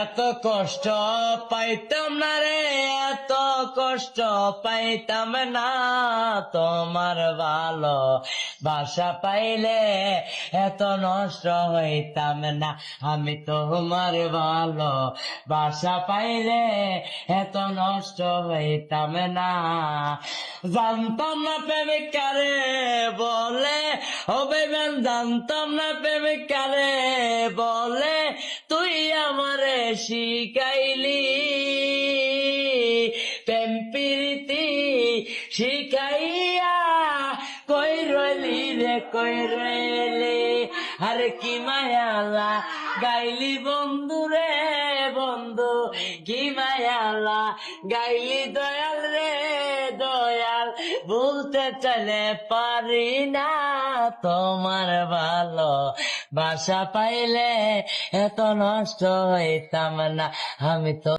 এত কষ্ট পাইতাম না রে, এত কষ্ট পাইতাম না, তোমার ভালো বাসা পাইলে এত নষ্ট হইতাম না। আমি তোমার ভালো বাসা পাইলে এত নষ্ট হইতাম না। জানতাম না প্রেমিক কারে বলে, হবে বেন জানতাম না প্রেমিক কারে বলে, তুই আমারে শিখাইলি প্রেম প্রীতি শিখাইয়া, কই রইলি রে কই রইলি, আরে কি মায়ালা গাইলি বন্ধু রে বন্ধু, কি মায়ালা গাইলি দয়াল রে দয়াল, বলতে চাইলে পারি না, তোমার ভালো বাসা পাইলে এত নষ্ট হইতাম না। আমি তো